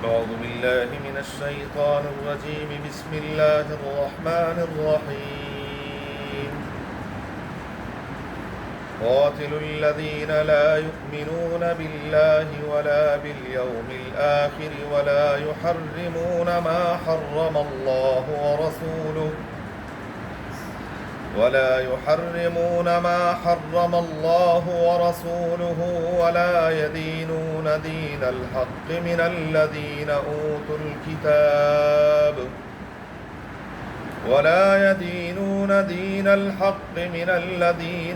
أعوذ بالله من الشيطان الرجيم بسم الله الرحمن الرحيم قاتلوا الذين لا يؤمنون بالله ولا باليوم الآخر ولا يحرمون ما حرم الله ورسوله ولا يدينون دين الحق من الذين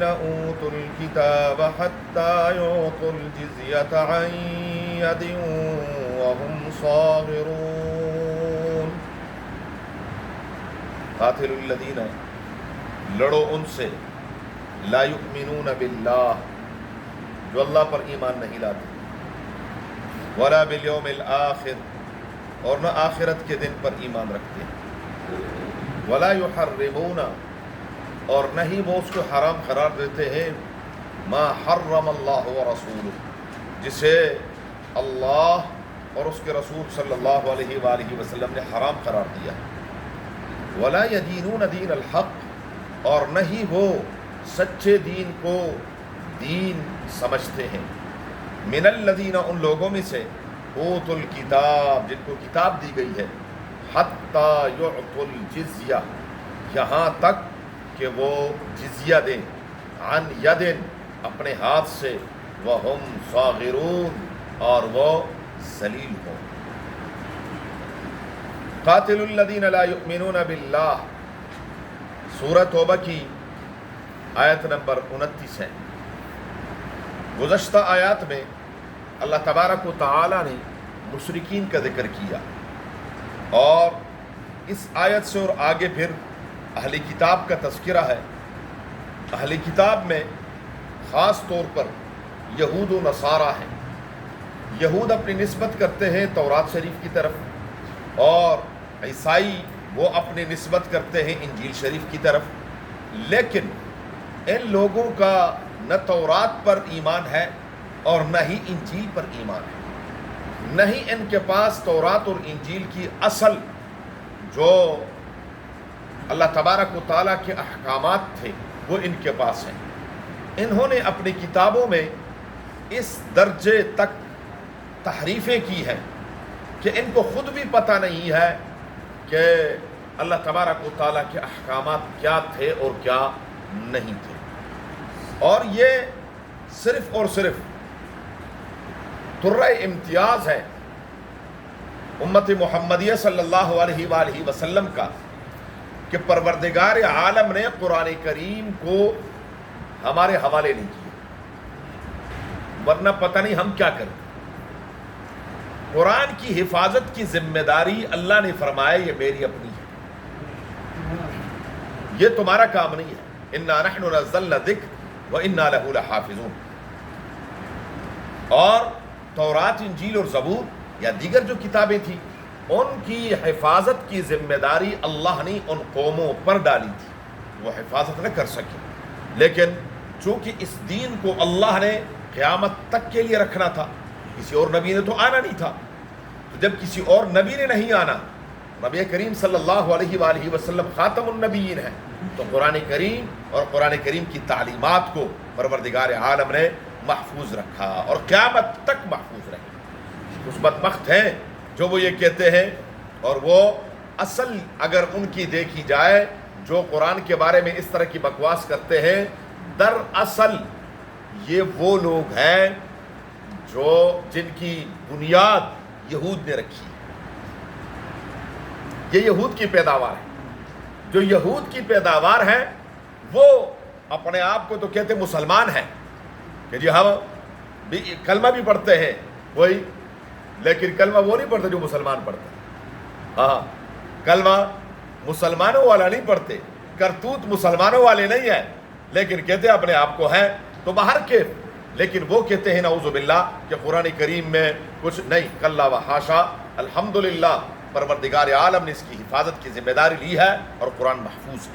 أوتوا الكتاب حتى يعطوا الجزية عن يد وهم صاغرون قاتلوا الذين لڑو ان سے لا یؤمنون باللہ جو اللہ پر ایمان نہیں لاتے ولا بالیوم الآخر اور نہ آخرت کے دن پر ایمان رکھتے ہیں ولا یحرمون اور نہ ہی وہ اس کو حرام قرار دیتے ہیں ما حرم اللہ ورسولہ جسے اللہ اور اس کے رسول صلی اللہ علیہ وآلہ وسلم نے حرام قرار دیا ولا یدینون دین الحق اور نہ ہی وہ سچے دین کو دین سمجھتے ہیں من الذین ان لوگوں میں سے اوتوا الکتاب جن کو کتاب دی گئی ہے حتی یعطوا الجزیہ یہاں تک کہ وہ جزیہ دیں عن یدن اپنے ہاتھ سے وہم صاغرون اور وہ ذلیل ہوں قاتلوا الذین لا یؤمنون باللہ سورہ توبہ کی آیت نمبر 29 ہے۔ گزشتہ آیات میں اللہ تبارک و تعالی نے مشرکین کا ذکر کیا اور اس آیت سے اور آگے پھر اہل کتاب کا تذکرہ ہے۔ اہل کتاب میں خاص طور پر یہود و نصارہ ہیں۔ یہود اپنی نسبت کرتے ہیں تورات شریف کی طرف اور عیسائی وہ اپنی نسبت کرتے ہیں انجیل شریف کی طرف، لیکن ان لوگوں کا نہ تورات پر ایمان ہے اور نہ ہی انجیل پر ایمان ہے، نہ ہی ان کے پاس تورات اور انجیل کی اصل جو اللہ تبارک و تعالیٰ کے احکامات تھے وہ ان کے پاس ہیں۔ انہوں نے اپنی کتابوں میں اس درجے تک تحریفیں کی ہیں کہ ان کو خود بھی پتہ نہیں ہے کہ اللہ تبارک و تعالیٰ کے احکامات کیا تھے اور کیا نہیں تھے، اور یہ صرف اور صرف طرہ امتیاز ہے امت محمدیہ صلی اللہ علیہ وآلہ وسلم کا کہ پروردگار عالم نے قرآن کریم کو ہمارے حوالے نہیں کیا، ورنہ پتہ نہیں ہم کیا کرتے۔ قرآن کی حفاظت کی ذمہ داری اللہ نے فرمایا یہ میری اپنی ہے، یہ تمہارا کام نہیں ہے۔ اِنَّا نَحْنُ نَزَّلْنَا الذِّكْرَ وَإِنَّا لَهُ لَحَافِظُونَ۔ اور تورات، انجیل اور زبور یا دیگر جو کتابیں تھیں ان کی حفاظت کی ذمہ داری اللہ نے ان قوموں پر ڈالی تھی، وہ حفاظت نہ کر سکے، لیکن چونکہ اس دین کو اللہ نے قیامت تک کے لیے رکھنا تھا، کسی اور نبی نے تو آنا نہیں تھا، تو جب کسی اور نبی نے نہیں آنا، نبی کریم صلی اللہ علیہ وآلہ وسلم خاتم النبیین ہیں، تو قرآن کریم اور قرآن کریم کی تعلیمات کو پروردگار عالم نے محفوظ رکھا اور قیامت تک محفوظ رہے۔ کچھ بدبخت ہیں جو وہ یہ کہتے ہیں، اور وہ اصل اگر ان کی دیکھی جائے جو قرآن کے بارے میں اس طرح کی بکواس کرتے ہیں، دراصل یہ وہ لوگ ہیں جو جن کی بنیاد یہود نے رکھی ہے۔ یہ یہود کی پیداوار ہے۔ جو یہود کی پیداوار ہیں وہ اپنے آپ کو تو کہتے مسلمان ہیں کہ جی ہم بھی کلمہ بھی پڑھتے ہیں وہی، لیکن کلمہ وہ نہیں پڑھتے جو مسلمان پڑھتے ہیں۔ ہاں، کلمہ مسلمانوں والا نہیں پڑھتے، کرتوت مسلمانوں والے نہیں ہیں، لیکن کہتے اپنے آپ کو ہیں تو باہر کے، لیکن وہ کہتے ہیں نعوذ باللہ کہ قرآن کریم میں کچھ نہیں، کلا و حاشا، الحمدللہ پروردگار عالم نے اس کی حفاظت کی ذمہ داری لی ہے اور قرآن محفوظ ہے۔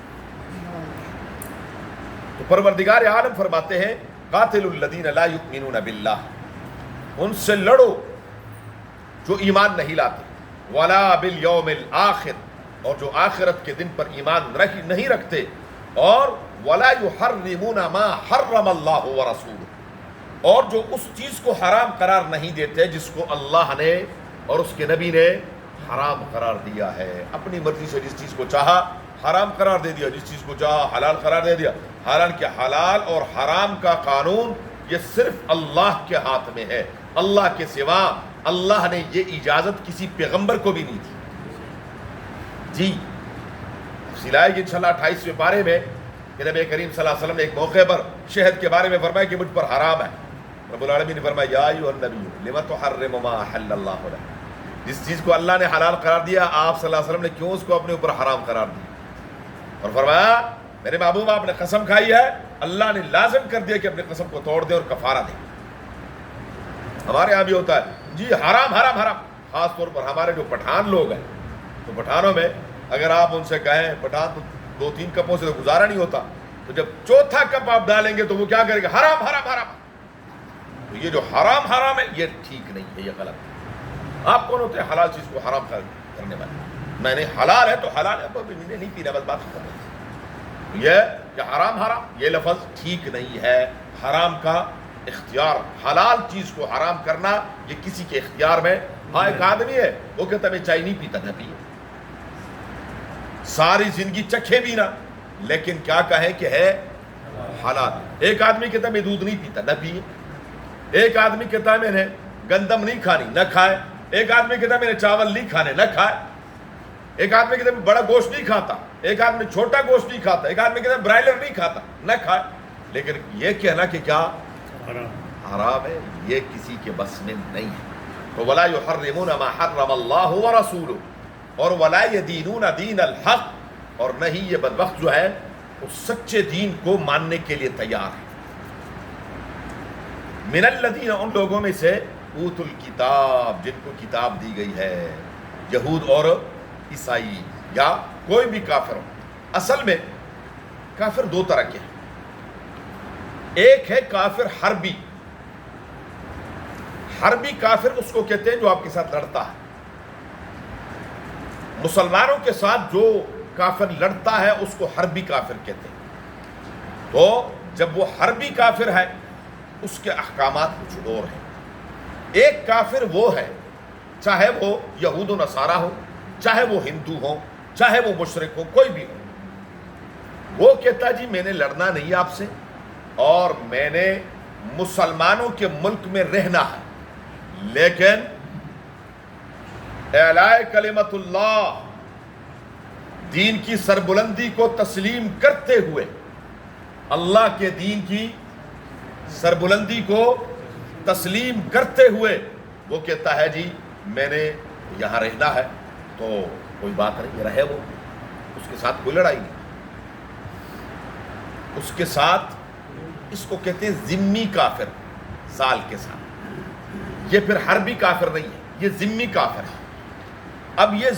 تو پروردگار عالم فرماتے ہیں قاتل الذین لا یؤمنون باللہ، ان سے لڑو جو ایمان نہیں لاتے، ولا بالیوم الآخر، اور جو آخرت کے دن پر ایمان نہیں رکھتے، اور ولا یحرمون ما حرم اللہ ورسولہ، اور جو اس چیز کو حرام قرار نہیں دیتے جس کو اللہ نے اور اس کے نبی نے حرام قرار دیا ہے۔ اپنی مرضی سے جس چیز کو چاہا حرام قرار دے دیا، جس چیز کو چاہا حلال قرار دے دیا، حالانکہ حلال اور حرام کا قانون یہ صرف اللہ کے ہاتھ میں ہے، اللہ کے سوا اللہ نے یہ اجازت کسی پیغمبر کو بھی نہیں دی۔ جی تفصیل آئے گی انشاءاللہ 28ویں پارے میں کہ نبی کریم صلی اللہ علیہ وسلم نے ایک موقع پر شہد کے بارے میں فرمایا کہ مجھ پر حرام ہے، رب العالمین نے فرمایا یا ایھا النبی لم تحرم ما احل اللہ لک، جس چیز کو اللہ نے حلال قرار دیا آپ صلی اللہ علیہ وسلم نے کیوں اس کو اپنے اوپر حرام قرار دیا؟ اور فرمایا میرے محبوب آپ نے قسم کھائی ہے، اللہ نے لازم کر دیا کہ اپنی قسم کو توڑ دیں اور کفارہ دیں۔ ہمارے ہاں بھی ہوتا ہے جی حرام حرام حرام، خاص طور پر ہمارے جو پٹھان لوگ ہیں، تو پٹھانوں میں اگر آپ ان سے کہیں، پٹھان تو 2-3 کپوں سے تو گزارا نہیں ہوتا، تو جب چوتھا کپ آپ ڈالیں گے تو وہ کیا کرے گا؟ حرام حرام حرام۔ تو یہ جو حرام حرام ہے یہ ٹھیک نہیں ہے، یہ غلط ہے۔ آپ کون ہوتے ہیں حلال چیز کو حرام کرنے والے؟ میں نے حلال ہے تو حلال ہے، نہیں پینا، بس بات ختم ہے۔ یہ کہ حرام حرام یہ لفظ ٹھیک نہیں ہے۔ حرام کا اختیار، حلال چیز کو حرام کرنا یہ کسی کے اختیار میں۔ ہاں ایک آدمی ہے وہ کہتا میں چائے نہیں پیتا، نہ پیے، ساری زندگی چکھے بھی نہ، لیکن کیا کہیں کہ ہے حلال۔ ایک آدمی کہتا میں دودھ نہیں پیتا، نہ پیے۔ ایک آدمی کہتا ہے میں نے گندم نہیں کھانی، نہ کھائے۔ ایک آدمی کہتا ہے میں نے چاول نہیں کھانے، نہ کھائے۔ ایک آدمی کہتا ہے میں بڑا گوشت نہیں کھاتا، ایک آدمی چھوٹا گوشت نہیں کھاتا، ایک آدمی کہتا ہے برائلر نہیں کھاتا، نہ کھائے۔ لیکن یہ کہنا کہ کیا حرام ہے یہ کسی کے بس میں نہیں ہے۔ تو ولا یحرمون ما حرم اللہ ورسولہ، اور ولا یدینون دین الحق، اور نہیں یہ بدبخت جو ہے اس سچے دین کو ماننے کے لیے تیار ہے۔ من الذین، ان لوگوں میں سے اوتوا الکتاب، جن کو کتاب دی گئی ہے، یہود اور عیسائی یا کوئی بھی کافر ہو۔ اصل میں کافر 2 طرح کے ہیں، ایک ہے کافر حربی۔ حربی کافر اس کو کہتے ہیں جو آپ کے ساتھ لڑتا ہے۔ مسلمانوں کے ساتھ جو کافر لڑتا ہے اس کو حربی کافر کہتے ہیں۔ تو جب وہ حربی کافر ہے اس کے احکامات کچھ اور ہیں۔ ایک کافر وہ ہے، چاہے وہ یہود و نصارہ ہو، چاہے وہ ہندو ہو، چاہے وہ مشرک ہو، کوئی بھی ہو، وہ کہتا جی میں نے لڑنا نہیں آپ سے، اور میں نے مسلمانوں کے ملک میں رہنا ہے، لیکن اعلاء کلمت اللہ، دین کی سربلندی کو تسلیم کرتے ہوئے، اللہ کے دین کی سربلندی کو تسلیم کرتے ہوئے وہ کہتا ہے جی میں نے یہاں رہنا ہے، تو کوئی بات نہیں، رہے وہ، اس کے ساتھ کوئی لڑائی نہیں۔ اس کے ساتھ، اس کو کہتے ہیں ذمی کافر، زال کے ساتھ۔ یہ پھر حربی کافر نہیں ہے، یہ ذمی کافر ہے۔ اب یہ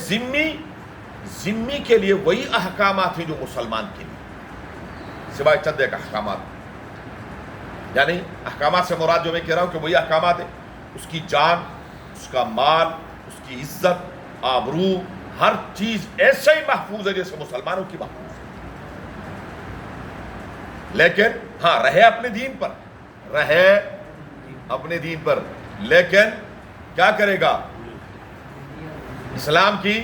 ذمی کے لیے وہی احکامات ہیں جو مسلمان کے لیے، سوائے چند ایک احکامات، یعنی احکامات سے مراد جو میں کہہ رہا ہوں کہ وہی احکامات ہیں، اس کی جان، اس کا مال، اس کی عزت، آبرو، ہر چیز ایسے ہی محفوظ ہے جیسے مسلمانوں کی محفوظ ہے۔ لیکن ہاں رہے اپنے دین پر، رہے اپنے دین پر، لیکن کیا کرے گا؟ اسلام کی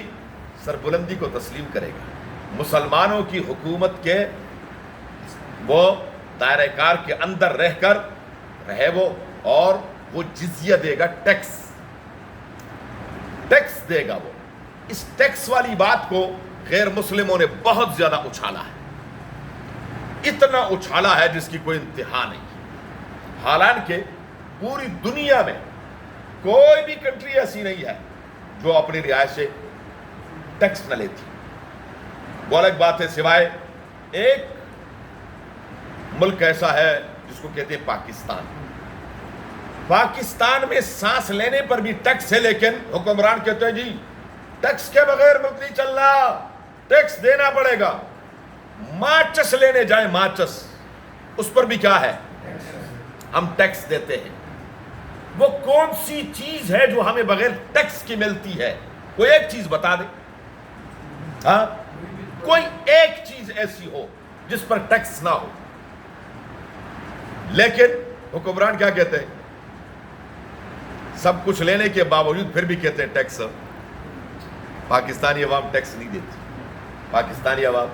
سربلندی کو تسلیم کرے گا، مسلمانوں کی حکومت کے وہ دائرہ کار کے اندر رہ کر رہے وہ، اور وہ جزیہ دے گا، ٹیکس دے گا وہ۔ اس ٹیکس والی بات کو غیر مسلموں نے بہت زیادہ اچھالا ہے، اتنا اچھالا ہے جس کی کوئی انتہا نہیں۔ حالانکہ پوری دنیا میں کوئی بھی کنٹری ایسی نہیں ہے جو اپنی رعایت سے ٹیکس نہ لیتی، وہ الگ بات ہے، سوائے ایک ملک ایسا ہے جس کو کہتے ہیں پاکستان۔ پاکستان میں سانس لینے پر بھی ٹیکس ہے، لیکن حکمران کہتے ہیں جی ٹیکس کے بغیر ملک نہیں چل رہا، ٹیکس دینا پڑے گا۔ ماچس لینے جائیں، ماچس، اس پر بھی کیا ہے؟ ہم ٹیکس دیتے ہیں۔ وہ کون سی چیز ہے جو ہمیں بغیر ٹیکس کی ملتی ہے؟ کوئی ایک چیز بتا دے. ہاں کوئی ایک چیز ایسی ہو جس پر ٹیکس نہ ہو. لیکن حکمران کیا کہتے ہیں؟ سب کچھ لینے کے باوجود پھر بھی کہتے ہیں ٹیکس. پاکستانی عوام ٹیکس نہیں دیتی. پاکستانی عوام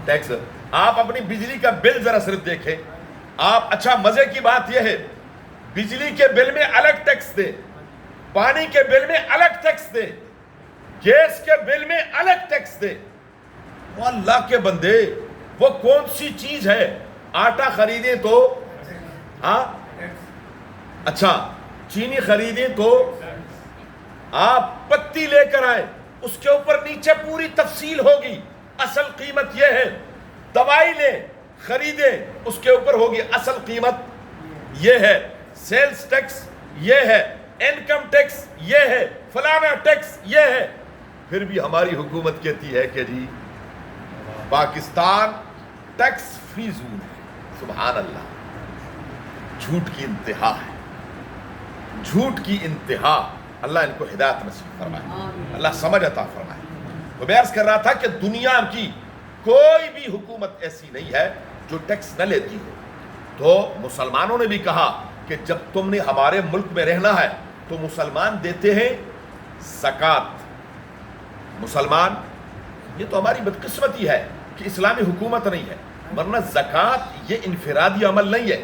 ٹیکس. آپ اپنی بجلی کا بل ذرا صرف دیکھیں آپ. اچھا مزے کی بات یہ ہے بجلی کے بل میں الگ ٹیکس دے, پانی کے بل میں الگ ٹیکس دے, گیس کے بل میں الگ ٹیکس دے. وہ اللہ کے بندے وہ کون سی چیز ہے؟ آٹا خریدیں تو ہاں اچھا چینی خریدیں تو آپ پتی لے کر آئے اس کے اوپر نیچے پوری تفصیل ہوگی. اصل قیمت یہ ہے. دوائی لے خریدے اس کے اوپر ہوگی اصل قیمت یہ ہے. سیلز ٹیکس یہ ہے, انکم ٹیکس یہ ہے, فلانا ٹیکس یہ ہے. پھر بھی ہماری حکومت کہتی ہے کہ جی پاکستان ٹیکس فری زون ہے. سبحان اللہ. جھوٹ کی انتہا ہے, جھوٹ کی انتہا. اللہ ان کو ہدایت نصیب فرمائے, اللہ سمجھ عطا فرمائے. تو میں عرض کر رہا تھا کہ دنیا کی کوئی بھی حکومت ایسی نہیں ہے جو ٹیکس نہ لیتی ہو. تو مسلمانوں نے بھی کہا کہ جب تم نے ہمارے ملک میں رہنا ہے تو مسلمان دیتے ہیں زکوٰۃ. مسلمان, یہ تو ہماری بدقسمتی ہے کہ اسلامی حکومت نہیں ہے, ورنہ زکوٰۃ یہ انفرادی عمل نہیں ہے.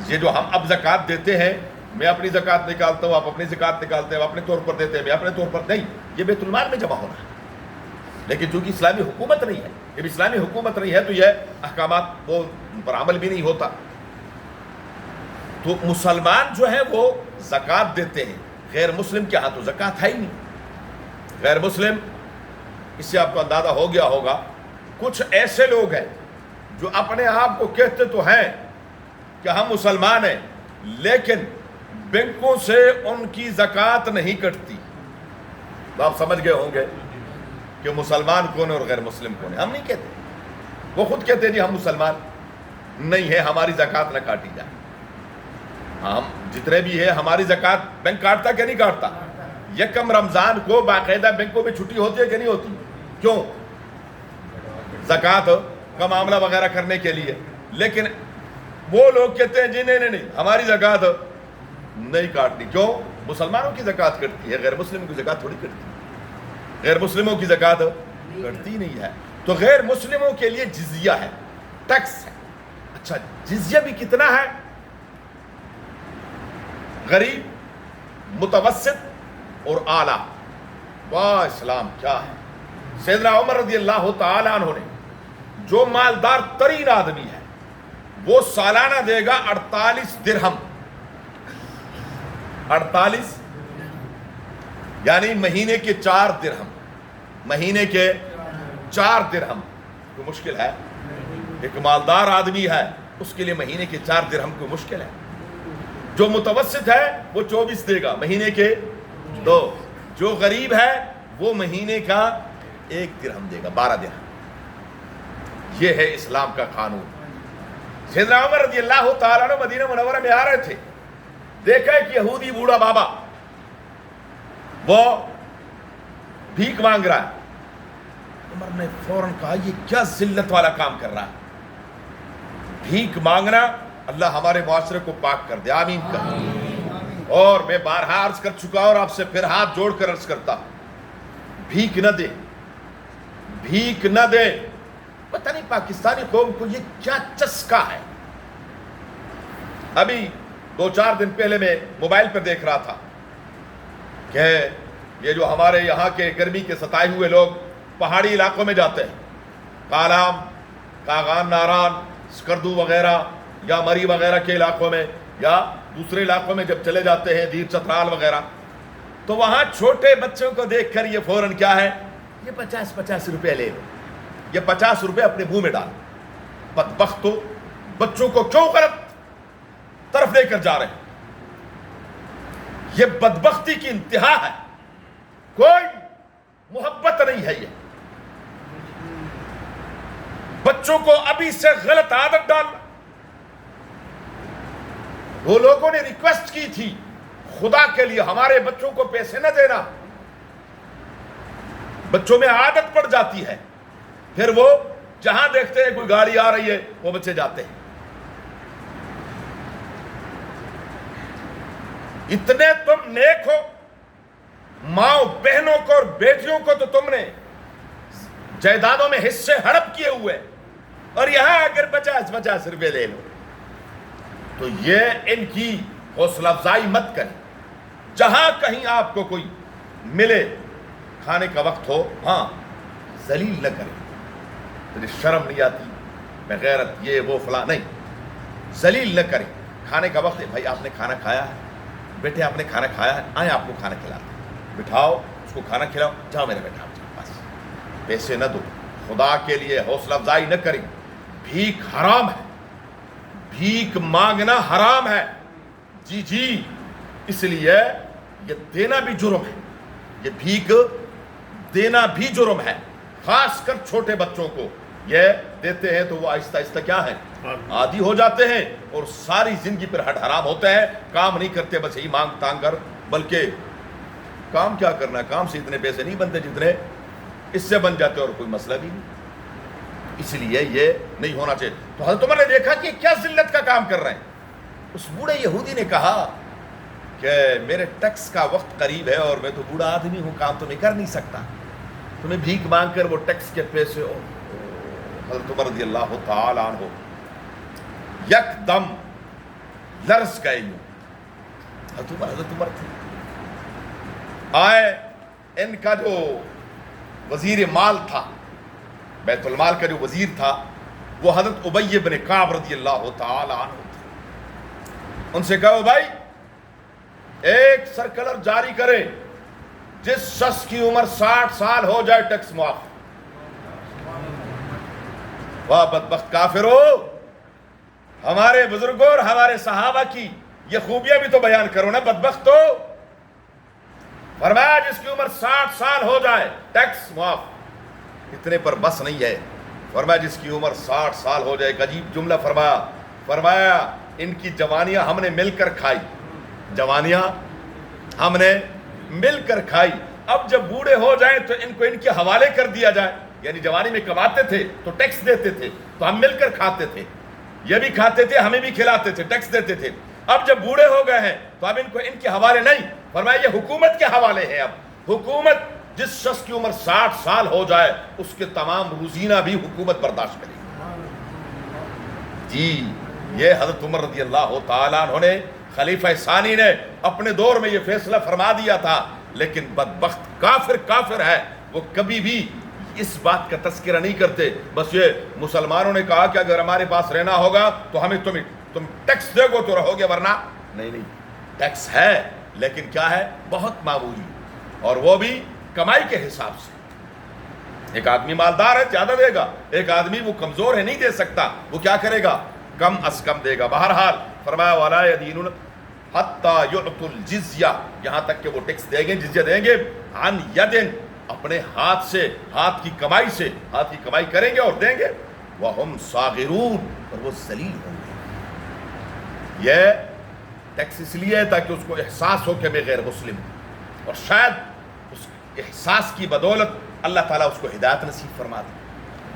یہ جو ہم اب زکوٰۃ دیتے ہیں, میں اپنی زکوٰۃ نکالتا ہوں, آپ اپنی زکوٰۃ نکالتے ہیں, اپنے طور پر دیتے ہیں, میں اپنے طور پر نہیں, یہ بیت المال میں جمع ہونا ہے. لیکن چونکہ اسلامی حکومت نہیں ہے, جب اسلامی حکومت نہیں ہے تو یہ احکامات وہ پر عمل بھی نہیں ہوتا. تو مسلمان جو ہے وہ زکوٰۃ دیتے ہیں, غیر مسلم کے ہاں تو زکوٰۃ ہے ہی نہیں. غیر مسلم, اس سے آپ کو اندازہ ہو گیا ہوگا, کچھ ایسے لوگ ہیں جو اپنے آپ کو کہتے تو ہیں کہ ہم مسلمان ہیں, لیکن بینکوں سے ان کی زکوٰۃ نہیں کٹتی. تو آپ سمجھ گئے ہوں گے کہ مسلمان کون ہے اور غیر مسلم کون ہے. ہم نہیں کہتے, وہ خود کہتے ہیں جی ہم مسلمان نہیں ہیں, ہماری زکوٰۃ نہ کاٹی جائے. ہم جتنے بھی ہیں ہماری زکوٰۃ بینک کاٹتا کہ نہیں کاٹتا؟ یکم رمضان کو باقاعدہ بینکوں میں چھٹی ہوتی ہے کہ نہیں ہوتی؟ کیوں؟ زکوٰۃ کا معاملہ وغیرہ کرنے کے لیے. لیکن وہ لوگ کہتے ہیں جی نہیں ہماری زکوٰۃ نہیں کاٹنی. کیوں؟ مسلمانوں کی زکوٰۃ کٹتی ہے, غیر مسلموں کی زکوٰۃ تھوڑی کٹتی ہے. غیر مسلموں کی زکوٰۃ کٹتی نہیں ہے. تو غیر مسلموں کے لیے جزیہ ہے, ٹیکس ہے. اچھا جزیہ بھی کتنا ہے؟ غریب, متوسط اور اعلیٰ. واہ اسلام کیا ہے. سیدنا عمر رضی اللہ تعالیٰ عنہ نے, جو مالدار ترین آدمی ہے وہ سالانہ دے گا 48 درہم. 48 یعنی مہینے کے 4 درہم. مہینے کے 4 درہم کو مشکل ہے. ایک مالدار آدمی ہے اس کے لیے مہینے کے 4 درہم کو مشکل ہے. جو متوسط ہے وہ 24 دے گا, مہینے کے 2. جو غریب ہے وہ مہینے کا 1 درہم دے گا, 12 درہم. یہ ہے اسلام کا قانون. سیدنا عمر رضی اللہ تعالیٰ عنہ مدینہ منورہ میں آ رہے تھے, دیکھا ایک یہودی بوڑھا بابا وہ بھیک مانگ رہا ہے. عمر نے فوراً کہا یہ کیا ذلت والا کام کر رہا ہے. بھیک مانگنا اللہ ہمارے معاشرے کو پاک کر دے, آمین کر. اور میں بارہا عرض کر چکا اور آپ سے پھر ہاتھ جوڑ کر عرض کرتا, بھیک نہ دے, بھیک نہ دے. پتہ نہیں پاکستانی قوم کو یہ کیا چسکا ہے. ابھی 2-4 دن پہلے میں موبائل پر دیکھ رہا تھا کہ یہ جو ہمارے یہاں کے گرمی کے ستائے ہوئے لوگ پہاڑی علاقوں میں جاتے ہیں, کالام, کاغان ناران, سکردو وغیرہ یا مری وغیرہ کے علاقوں میں یا دوسرے علاقوں میں جب چلے جاتے ہیں, دیر چترال وغیرہ, تو وہاں چھوٹے بچوں کو دیکھ کر یہ فوراً کیا ہے, یہ 50 روپے لے لو, یہ 50 روپے اپنے منہ میں ڈال. بدبختو, بچوں کو کیوں غلط طرف لے کر جا رہے ہیں. یہ بدبختی کی انتہا ہے. کوئی محبت نہیں ہے. یہ بچوں کو ابھی سے غلط عادت ڈالنا. وہ لوگوں نے ریکویسٹ کی تھی خدا کے لیے ہمارے بچوں کو پیسے نہ دینا، بچوں میں عادت پڑ جاتی ہے، پھر وہ جہاں دیکھتے ہیں کوئی گاڑی آ رہی ہے وہ بچے جاتے ہیں۔ اتنے تم نیک ہو، ماں بہنوں کو اور بیٹیوں کو تو تم نے جائیدادوں میں حصے ہڑپ کیے ہوئے، اور یہاں اگر 50 روپے لے لو تو یہ ان کی حوصلہ افزائی مت کریں۔ جہاں کہیں آپ کو کوئی ملے کھانے کا وقت ہو، ہاں ذلیل نہ کریں، تجھے شرم نہیں آتی، میں غیرت یہ وہ فلاں نہیں، ذلیل نہ کریں۔ کھانے کا وقت ہے، بھائی آپ نے کھانا کھایا ہے، بیٹے آپ نے کھانا کھایا ہے، آئیں آپ کو کھانا کھلاتے ہیں، بٹھاؤ اس کو کھانا کھلاؤ، جاؤ میرے بیٹا آپ جاؤ، بس پیسے نہ دو، خدا کے لیے حوصلہ افزائی نہ کریں۔ بھیک حرام ہے، بھیک مانگنا حرام ہے، جی اس لیے یہ دینا بھی جرم ہے، یہ بھیک دینا بھی جرم ہے، خاص کر چھوٹے بچوں کو یہ دیتے ہیں تو وہ آہستہ آہستہ کیا ہے، عادی ہو جاتے ہیں، اور ساری زندگی پر ہٹ حرام ہوتے ہیں، کام نہیں کرتے، بس یہی مانگ تانگ کر، بلکہ کام کیا کرنا ہے، کام سے اتنے پیسے نہیں بنتے جتنے اس سے بن جاتے، اور کوئی مسئلہ بھی نہیں، اس لیے یہ نہیں ہونا چاہیے۔ تو حضرت عمر نے دیکھا کہ کیا ذلت کا کام کر رہے ہیں، اس بوڑھے یہودی نے کہا کہ میرے ٹیکس کا وقت قریب ہے اور میں تو بوڑھا آدمی ہوں، کام تو میں کر نہیں سکتا، تمہیں بھیک مانگ کر وہ ٹیکس کے پیسے ہو۔ حضرت عمر رضی اللہ تعالی عنہ یک دم لرز گئے، یوں حضرت عمر تھے، آئے، ان کا جو وزیر مال تھا، بیت المال کا جو وزیر تھا وہ حضرت ابی بن کعب رضی اللہ تعالی عنہ تھے، ان سے کہو بھائی ایک سرکلر جاری کرے، جس شخص کی عمر 60 سال ہو جائے ٹیکس معاف۔ واہ بدبخت کافرو، ہمارے بزرگوں اور ہمارے صحابہ کی یہ خوبیاں بھی تو بیان کرو نا بدبختو۔ فرمایا جس کی عمر 60 سال ہو جائے ٹیکس معاف، اتنے پر بس نہیں ہے، فرمایا جس کی عمر 60 سال ہو جائے۔ ایک عجیب جملہ فرمایا ان کی جوانیاں ہم نے مل کر کھائی، جوانیاں ہم نے مل کر کھائی، اب جب بوڑھے ہو جائیں تو ان کو ان کے حوالے کر دیا جائے، یعنی جوانی میں کماتے تھے تو ٹیکس دیتے تھے تو ہم مل کر کھاتے تھے، یہ بھی کھاتے تھے ہمیں بھی کھلاتے تھے، ٹیکس دیتے تھے، اب جب بوڑھے ہو گئے ہیں تو اب ان کو ان کے حوالے نہیں، فرمایا یہ حکومت کے حوالے ہے۔ اب حکومت جس شخص کی عمر 60 سال ہو جائے اس کے تمام روزینہ بھی حکومت برداشت کرے گی۔ جی یہ حضرت عمر رضی اللہ تعالیٰ عنہ نے، خلیفہ ثانی نے اپنے دور میں یہ فیصلہ فرما دیا تھا، لیکن بدبخت کافر ہے، وہ کبھی بھی اس بات کا تذکرہ نہیں کرتے، بس یہ مسلمانوں نے کہا کہ اگر ہمارے پاس رہنا ہوگا تو ہمیں تم ٹیکس دے گو تو رہو گے، ورنہ نہیں، ٹیکس ہے لیکن کیا ہے، بہت معمولی، اور وہ بھی کمائی کے حساب سے۔ ایک آدمی مالدار ہے زیادہ دے گا، ایک آدمی وہ کمزور ہے نہیں دے سکتا، وہ کیا کرے گا، کم از کم دے گا۔ بہرحال فرمایا وَلَا يَدِينُونَ حَتَّى يُعْطُوا الْجِزْيَةَ، یہاں تک کہ وہ ٹیکس دیں گے، جزیہ دیں گے، عن یدن، اپنے ہاتھ سے، ہاتھ کی کمائی سے، ہاتھ کی کمائی کریں گے اور دیں گے، وَهُمْ صَاغِرُونَ، اور وہ ذلیل ہوں گے۔ یہ ٹیکس اس لیے ہے تاکہ اس کو احساس ہو کہ میں غیر مسلم ہوں، اور شاید اس احساس کی بدولت اللہ تعالیٰ اس کو ہدایت نصیب فرما دے،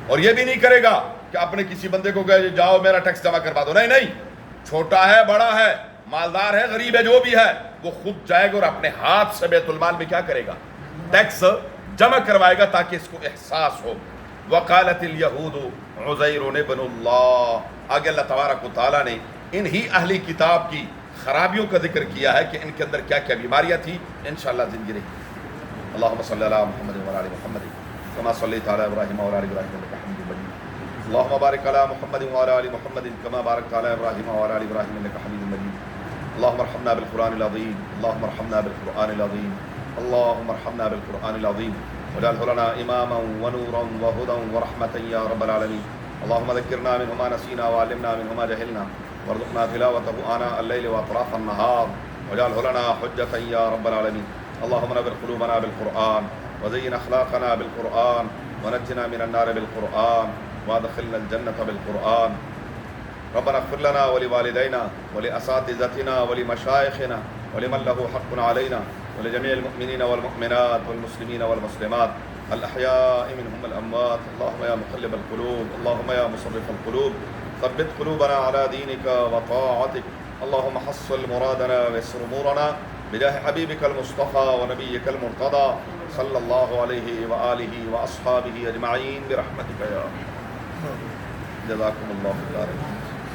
اور یہ بھی نہیں کرے گا کہ اپنے کسی بندے کو کہے جاؤ میرا ٹیکس جمع کروا دو، نہیں، چھوٹا ہے بڑا ہے مالدار ہے غریب ہے جو بھی ہے، وہ خود جائے گا اور اپنے ہاتھ سے بیت المال میں کیا کرے گا، ٹیکس جمع کروائے گا تاکہ اس کو احساس ہو۔ وقالت الیہود عزیر ابن اللہ، آگے اللہ تبارک و تعالیٰ نے انہی اہلی کتاب کی خرابیوں کا ذکر کیا ہے کہ ان کے اندر کیا کیا بیماریاں تھیں، انشاءاللہ زندگی رہی۔ اللہم صلی علی محمد وعلی آل محمد کما صلیت علی ابراہیم وعلی آل ابراہیم انک حمید مجید، اللہم بارک علی محمد وعلی آل محمد کما بارکت علی ابراہیم وعلی آل ابراہیم انک حمید مجید، اللہم ارحمنا بالقرآن العظیم، اللہم ارحمنا بالقرآن العظیم، اللہم ارحمنا بالقرآن العظیم واجعلہ لنا اماما ونورا وہدی ورحمة یا رب العالمین، اللہم ذکرنا منہ ما نسینا وعلمنا منہ ما جہلنا وارزقنا تلاوته آناء الليل واطراف النهار واجعله لنا حجة يا رب العالمين، اللهم نور قلوبنا بالقرآن وزين أخلاقنا بالقرآن ونجنا من النار بالقرآن وادخلنا الجنة بالقرآن ربنا اغفر لنا ولوالدينا ولأساتذتنا ولمشايخنا ولمن له حق علينا ولجميع المؤمنين والمؤمنات والمسلمين والمسلمات الأحياء منهم الأموات. اللهم يا مقلب القلوب، اللهم يا مصرف القلوب، ثبت قلوبنا على دينك وطاعتك. اللهم حصل مرادنا ويسر أمورنا بجاه حبيبك المصطفى ونبيك المرتضى صلى الله عليه وآله وأصحابه أجمعين برحمتك يا رب. جزاكم الله خيرا.